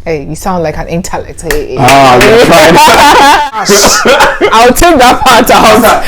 Hey, you sound like an intellect. Hey. You're trying. I'll take that part out.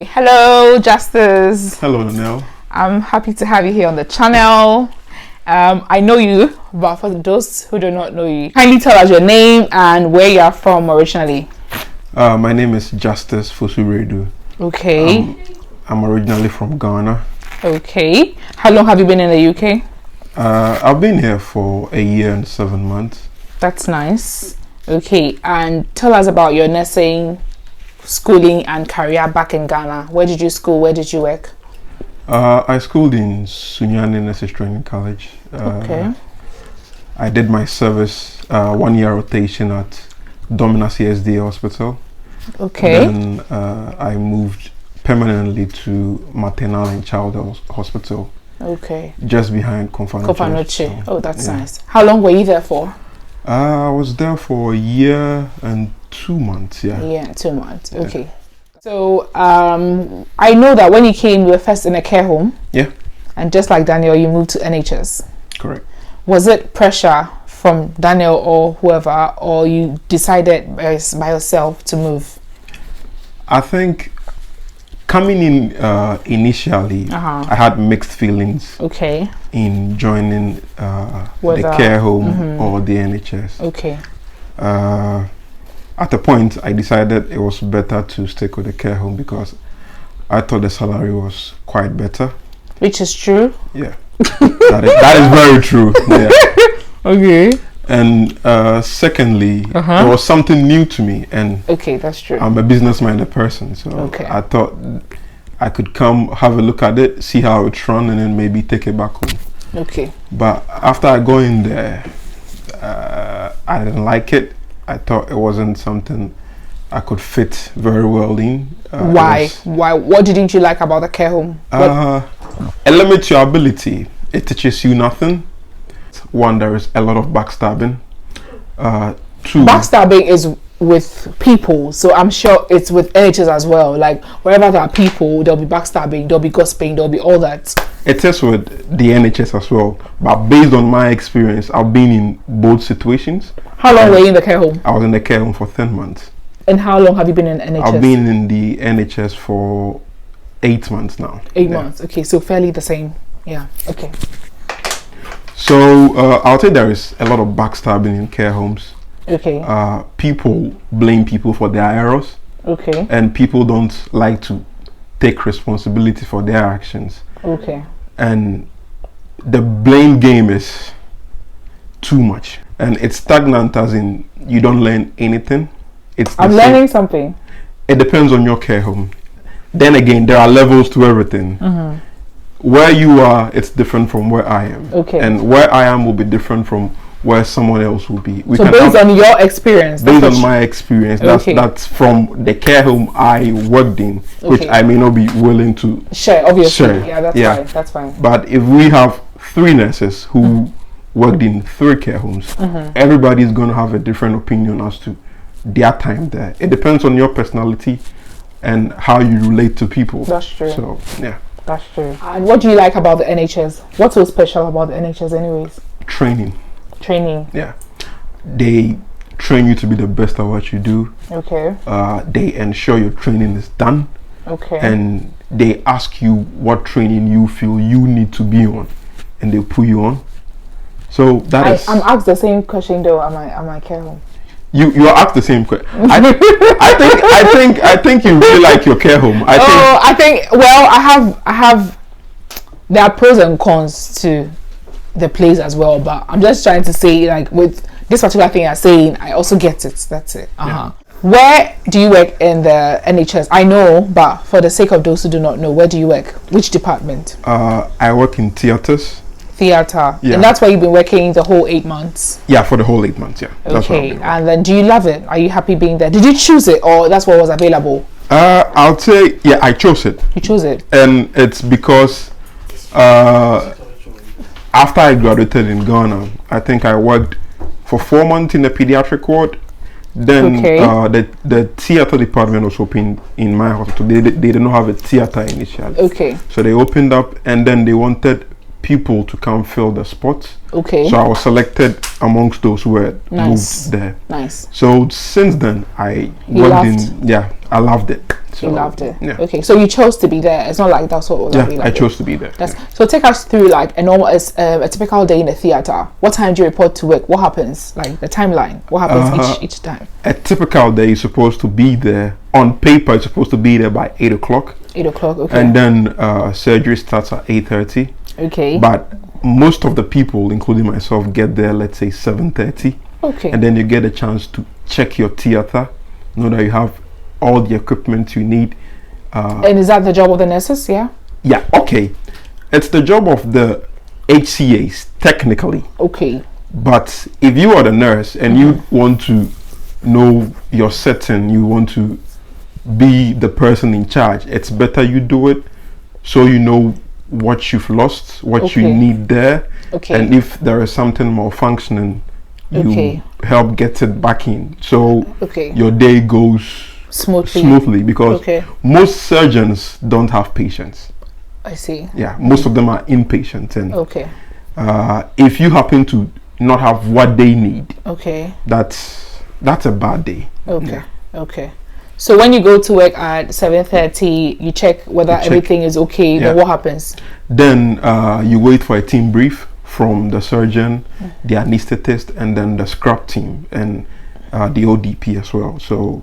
Hello, Justice. Hello, Nanelle. I'm happy to have you here on the channel. I know you, but for those who do not know you, kindly tell us your name and where you are from originally. My name is Justice Fosuredu. Okay. I'm originally from Ghana. Okay. How long have you been in the UK? I've been here for a year and 7 months. That's nice. Okay. And tell us about your nursing, schooling and career back in Ghana. Where did you school? Where did you work? I schooled in Sunyani Nurses Training College. Okay. I did my service 1 year rotation at Domina CSD Hospital. Okay. Then I moved permanently to Maternal and Child Hospital. Okay. Just behind Confanoche. Oh, that's nice. How long were you there for? I was there for a year and 2 months. Yeah. Yeah, 2 months. Okay. Yeah. So I know that when you came, you were first in a care home. Yeah. And just like Daniel, you moved to NHS. Correct. Was it pressure from Daniel or whoever, or you decided by yourself to move? I think coming in initially, I had mixed feelings. Okay. In joining the care home or the NHS. Okay. At a point, I decided it was better to stick with the care home because I thought the salary was quite better. Which is true. Yeah. that is very true. Yeah. Okay. And secondly, it was something new to me, and okay, that's true. I'm a business-minded person, so I thought I could come have a look at it, see how it's run, and then maybe take it back home. Okay. But after I go in there, I didn't like it. I thought it wasn't something I could fit very well in. Why? What didn't you like about the care home? It limits your ability. It teaches you nothing. One, there is a lot of backstabbing. Two, backstabbing is with people, so I'm sure it's with NHS as well. Like wherever there are people, there'll be backstabbing, there'll be gossiping, there'll be all that. It is with the NHS as well, but based on my experience, I've been in both situations. How long were you in the care home? I was in the care home for 10 months. And how long have you been in NHS? I've been in the NHS for 8 months now. 8 months, okay, so fairly the same. Yeah, okay. So I'll say there is a lot of backstabbing in care homes. Okay. People blame people for their errors. Okay. And people don't like to take responsibility for their actions. Okay. And the blame game is too much, and it's stagnant, as in you don't learn anything. I'm learning something. It depends on your care home. Then again, there are levels to everything. Where you are, it's different from where I am. Okay. And where I am will be different from where someone else will be. So based on your experience? Based on my experience, that's from the care home I worked in, which I may not be willing to share, obviously. Share. Yeah, that's fine. That's fine. But if we have 3 nurses who worked in 3 care homes, everybody's going to have a different opinion as to their time there. It depends on your personality and how you relate to people. That's true. So, yeah. That's true. And what do you like about the NHS? What's so special about the NHS anyways? Training. Yeah. They train you to be the best at what you do. Okay. They ensure your training is done. Okay. And they ask you what training you feel you need to be on, and they put you on. So I'm asked the same question though at my care home. You are asked the same question. I think you really like your care home. I have. There are pros and cons to the place as well, but I'm just trying to say, like, with this particular thing you're saying, I also get it. That's it. Where do you work in the NHS? I know, but for the sake of those who do not know, where do you work? Which department? I work in theaters. Theater. Yeah. And that's where you've been working the whole 8 months? Yeah, for the whole 8 months, yeah. Okay. And then do you love it? Are you happy being there? Did you choose it, or that's what was available? I'll say, yeah, I chose it. You chose it? And it's because after I graduated in Ghana, I think I worked for 4 months in the pediatric ward. Then Okay. The theater department was opened in my hospital. They did not have a theater initially. Okay. So they opened up, and then they wanted people to come fill the spots. Okay. So I was selected amongst those who were Nice. moved there. Nice. So since then, I You worked loved? in. Yeah, I loved it. So, You loved it. Yeah. Okay. So you chose to be there. It's not like that's what was Yeah, like I chose to be there. That's, yeah. So take us through like a typical day in the theater. What time do you report to work? What happens? Like the timeline. What happens each time? A typical day is supposed to be there. On paper, it's supposed to be there by 8 o'clock. 8 o'clock. Okay. And then surgery starts at 8:30. Okay. But most of the people, including myself, get there, let's say 7:30. Okay. And then you get a chance to check your theater, know that you have all the equipment you need. And is that the job of the nurses? Yeah. Yeah, okay. It's the job of the HCAs, technically. Okay. But if you are the nurse and you want to know your setting, you want to be the person in charge, it's better you do it so you know what you've lost, what you need there. Okay. And if there is something malfunctioning, you help get it back in. So your day goes smoothly because most surgeons don't have patients. I see. Yeah, most of them are inpatient, and Okay. if you happen to not have what they need, Okay. that's a bad day. Okay. Yeah. Okay. So when you go to work at 7:30, you check whether everything is okay. Then what happens? Then you wait for a team brief from the surgeon, the anesthetist, and then the scrub team and the ODP as well. So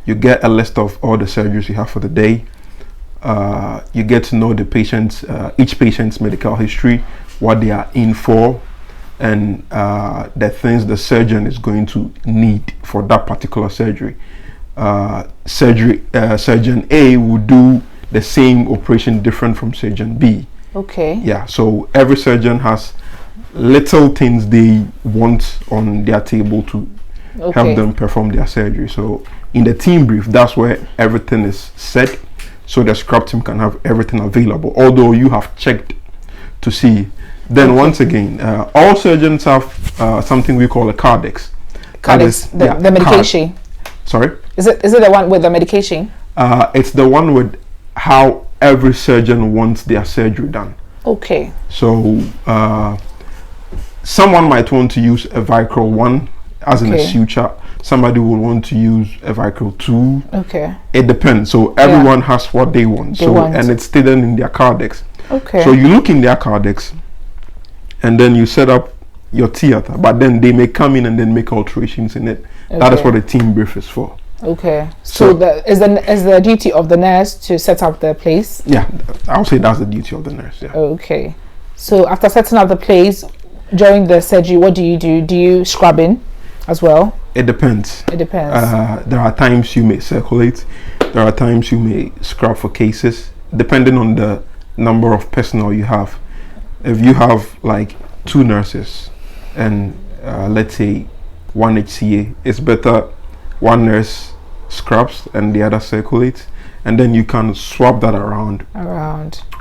you get a list of all the surgeries you have for the day. You get to know the patient's each patient's medical history, what they are in for, and the things the surgeon is going to need for that particular surgery. Surgeon A will do the same operation different from surgeon B. Okay. Yeah, so every surgeon has little things they want on their table to help them perform their surgery. So in the team brief, that's where everything is set, so the scrub team can have everything available, although you have checked to see. Then once again, all surgeons have something we call a cardex. Cardex, the medication. Sorry? Is it the one with the medication? It's the one with how every surgeon wants their surgery done. Okay. So someone might want to use a Vicryl 1 as in a suture. Somebody will want to use a Vicryl 2. Okay. It depends. So everyone has what they want. And it's stated in their cardex. Okay. So you look in their cardex and then you set up your theater, but then they may come in and then make alterations in it. That is what a team brief is for. Okay. So is the duty of the nurse to set up the place? Yeah, I would say that's the duty of the nurse. Yeah. Okay. So after setting up the place, during the surgery, what do you do? Do you scrub in as well? It depends. It depends. There are times you may circulate. There are times you may scrub for cases, depending on the number of personnel you have. If you have like 2 nurses and let's say 1 HCA, it's better one nurse scrubs and the other circulates, and then you can swap that around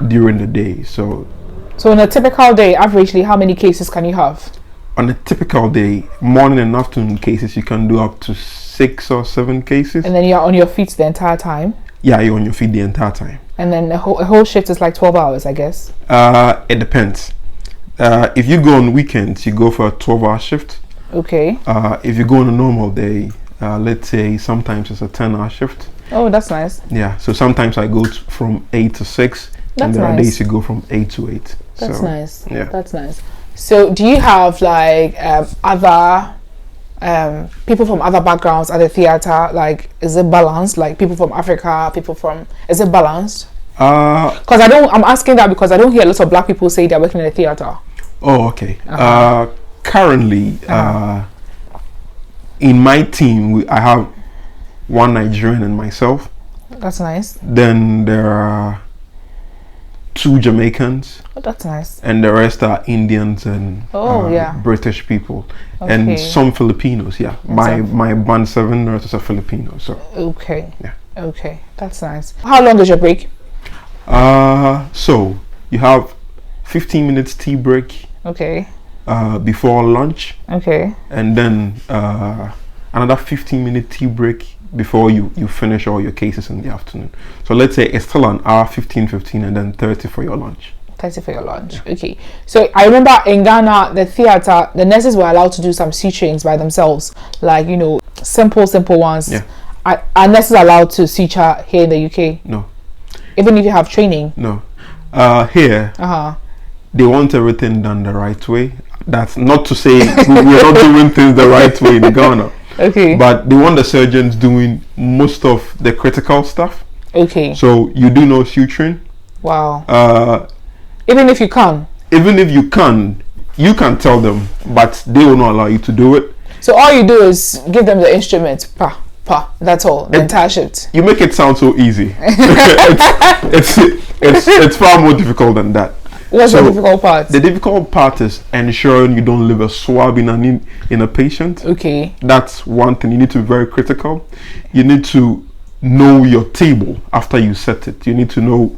during the day. So on a typical day, averagely, how many cases can you have? On a typical day, morning and afternoon cases, you can do up to 6 or 7 cases. And then you're on your feet the entire time? Yeah, you're on your feet the entire time. And then a whole shift is like 12 hours, I guess? It depends. If you go on weekends, you go for a 12-hour shift. Okay. If you go on a normal day, let's say sometimes it's a 10-hour shift. Oh, that's nice. Yeah, so sometimes I go from 8 to 6. And there are days you go from 8 to 8. That's nice. Yeah. That's nice. So do you have like other people from other backgrounds at the theater? Like, is it balanced? Like people from Africa, is it balanced? Because I'm asking that because I don't hear a lot of black people say they're working in the theater. Oh, okay. Currently, in my team, I have 1 Nigerian and myself. That's nice. Then there are 2 Jamaicans. Oh, that's nice. And the rest are Indians and British people. Okay. And some Filipinos, yeah. My band 7 nurses are Filipino, so. Okay. Yeah. Okay, that's nice. How long is your break? So you have 15 minutes tea break. Okay. Before lunch. Okay. And then another 15-minute tea break before you finish all your cases in the afternoon. So let's say it's still an hour, 15, and then 30 for your lunch. 30 for your lunch. Yeah. Okay. So I remember in Ghana, the theater, the nurses were allowed to do some suturings by themselves, like, you know, simple ones. Yeah. Are nurses allowed to suture here in the UK? No. Even if you have training? No. Here, they want everything done the right way. That's not to say we're not doing things the right way in Ghana. Okay. But they want the surgeons doing most of the critical stuff. Okay. So you do no suturing. Wow. Even if you can? Even if you can tell them, but they will not allow you to do it. So all you do is give them the instrument, that's all, the entire shift. You make it sound so easy. it's far more difficult than that. What's the difficult part? The difficult part is ensuring you don't leave a swab in a patient. Okay. That's one thing. You need to be very critical. You need to know your table after you set it. You need to know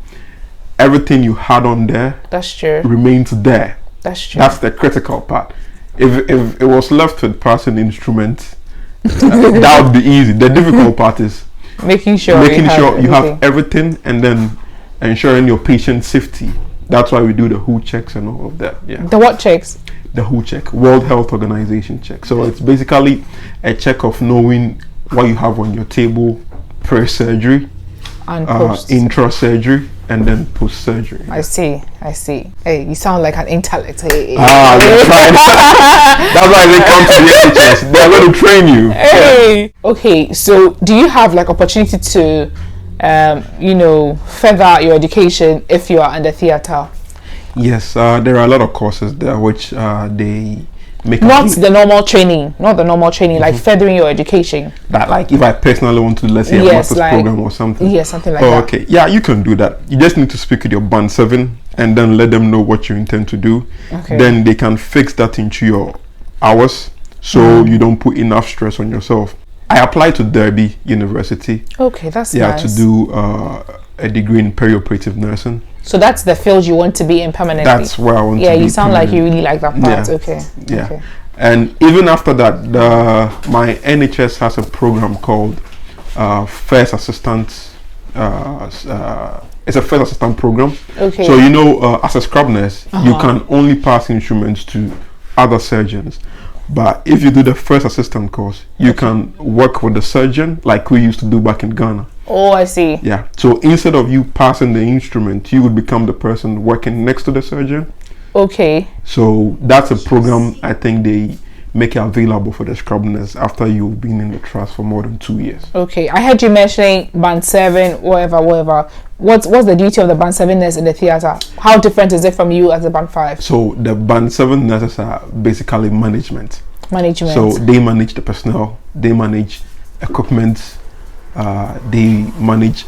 everything you had on there. That's true. Remains there. That's true. That's the critical part. If it was left with passing instruments, that would be easy. The difficult part is making sure you have everything, and then ensuring your patient safety. That's why we do the WHO checks and all of that. Yeah. The what checks? The WHO check, World Health Organization check. So it's basically a check of knowing what you have on your table pre-surgery, and post, intra-surgery, and then post-surgery. I see. Hey, you sound like an intellect. Hey. That's why they come to the NHS. They're going to train you. Hey. Yeah. Okay, so do you have like opportunity to further your education if you are in the theater? Yes, there are a lot of courses there which they make. Not the normal training, like furthering your education. That, like, if I personally want to, let's say, a master's program or something. Yes, something like that. Okay, yeah, you can do that. You just need to speak with your band 7 and then let them know what you intend to do. Okay. Then they can fix that into your hours, so you don't put enough stress on yourself. I applied to Derby University. Okay, that's nice. To do a degree in perioperative nursing. So that's the field you want to be in permanently. That's where I want to be. Yeah, you sound like you really like that part. Yeah. Okay. Yeah. Okay. And even after that, my NHS has a program called First Assistant. It's a first assistant program. Okay. So as a scrub nurse, you can only pass instruments to other surgeons. But if you do the first assistant course, you can work with the surgeon like we used to do back in Ghana. Oh, I see. Yeah. So instead of you passing the instrument, you would become the person working next to the surgeon. Okay. So that's a program I think they make it available for the scrub nurse after you've been in the trust for more than 2 years. Okay. I heard you mentioning band 7, whatever. What's the duty of the band 7 nurse in the theater? How different is it from you as a band 5? So the band 7 nurses are basically management. So they manage the personnel, they manage equipment, they manage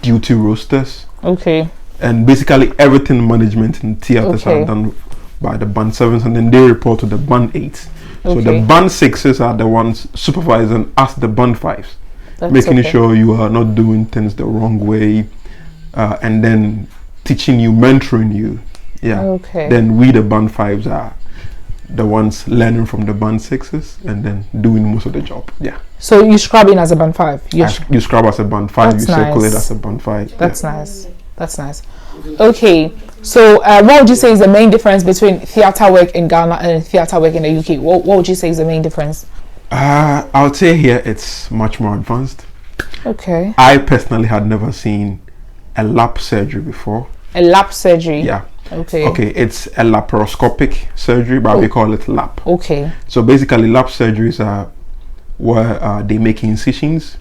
duty rosters. Okay. And basically everything management in theaters are done by the band 7s, and then they report to the band 8s. So the band 6s are the ones supervising us, the band 5s. Making sure you are not doing things the wrong way, and then teaching you, mentoring you. Yeah. Okay. Then we, the band 5s, are the ones learning from the band 6s and then doing most of the job. Yeah. So you scrub in as a band 5? You scrub as a band 5, That's you circulate nice. as a band 5. That's nice. That's nice. Okay. So what would you say is the main difference between theater work in Ghana and theater work in the UK? What would you say is the main difference? I would say here it's much more advanced. Okay. I personally had never seen a lap surgery before. A lap surgery? Yeah. Okay. Okay, it's a laparoscopic surgery, but we call it lap. Okay. So basically, lap surgeries are where they make incisions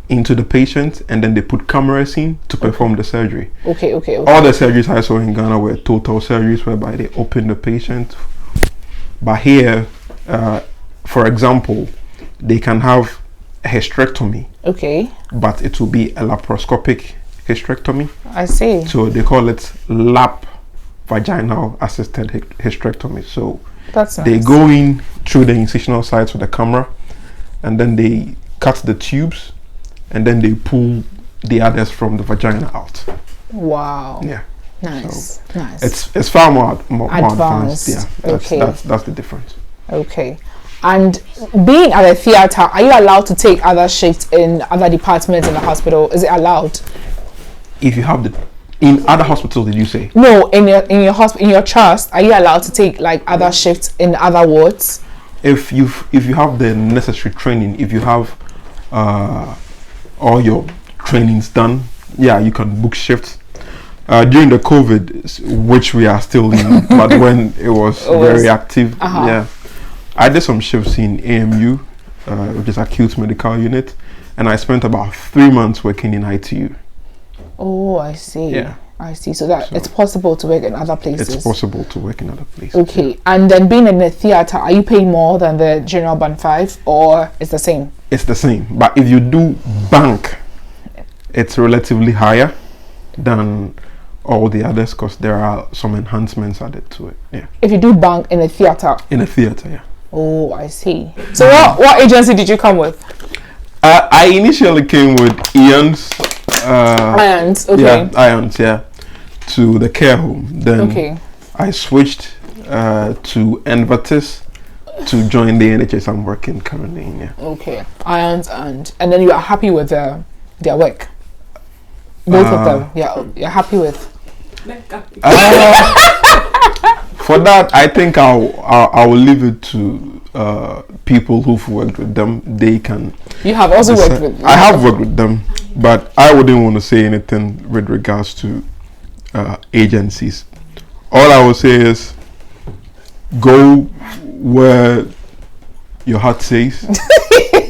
into the patient, and then they put cameras in to perform the surgery. Okay. All the surgeries I saw in Ghana were total surgeries, whereby they open the patient. But here, for example, they can have a hysterectomy. Okay. But it will be a laparoscopic hysterectomy. I see. So they call it lap vaginal assisted hysterectomy. So that's nice. They go in through the incisional sites with the camera, and then they cut the tubes, and then they pull the others from the vagina out. Wow. Yeah. Nice. So it's far more advanced. Yeah. That's the difference. Okay. And being at a theater, are you allowed to take other shifts in other departments in the hospital? Is it allowed? If you have in other hospitals, did you say? No, in your trust, are you allowed to take like other shifts in other wards? If you have the necessary training, if you have all your trainings done, yeah, you can book shifts. During the COVID, which we are still in, but when it was very active, yeah, I did some shifts in AMU, which is acute medical unit, and I spent about 3 months working in ITU. Oh, I see. Yeah. I see. So it's possible to work in other places. It's possible to work in other places. Okay. And then being in the theater, are you paying more than the general band 5 or it's the same? It's the same. But if you do bank, it's relatively higher than all the others because there are some enhancements added to it. Yeah. If you do bank in a theater? In a theater, yeah. Oh, I see. So what agency did you come with? I initially came with IONS. IONS, okay. Yeah, IONS, yeah. To the care home. Then I switched to Envatis to join the NHS I'm working currently in. Yeah. Okay. IONS and then you are happy with their work? Both of them. Yeah, you're happy with? For that, I think I will leave it to people who've worked with them. They can. You have also worked with them? I have worked with them, but I wouldn't want to say anything with regards to agencies. All I will say is go where your heart says.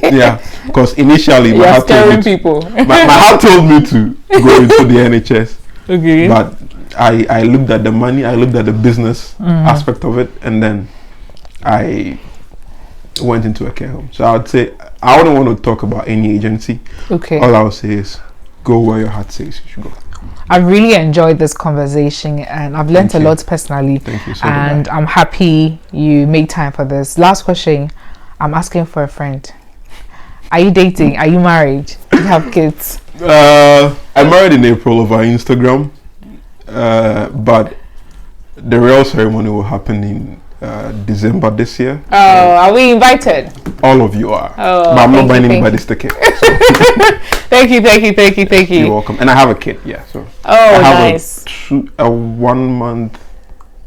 Yeah, because initially my heart told me my heart told me to go into the NHS. Okay. But I looked at the money, I looked at the business aspect of it, and then I went into a care home. So I would say I wouldn't want to talk about any agency. Okay. All I would say is go where your heart says you should go. I've really enjoyed this conversation and I've learned a lot personally. Thank you. And I'm happy you made time for this. Last question, I'm asking for a friend. Are you dating? Are you married? Do you have kids? I'm married in April over Instagram, but the real ceremony will happen in December this year. Oh, are we invited? All of you are. Oh, but I'm not buying anybody's ticket. So. Thank you. You're welcome. And I have a kid, yeah. So I have nice. A 1 month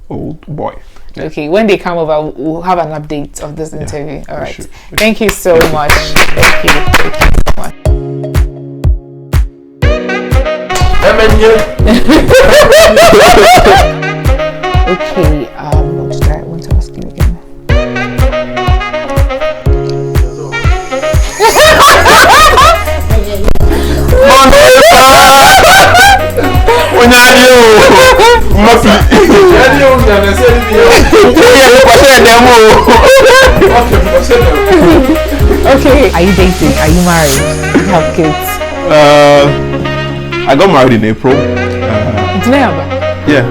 old boy. Yeah. Okay, when they come over, we'll have an update of this interview. Yeah, all right. Thank you so much. Thank you so much. Okay, what did I want to ask you again? Okay, are you dating? Are you married? Do you have kids? I got married in April. Yeah.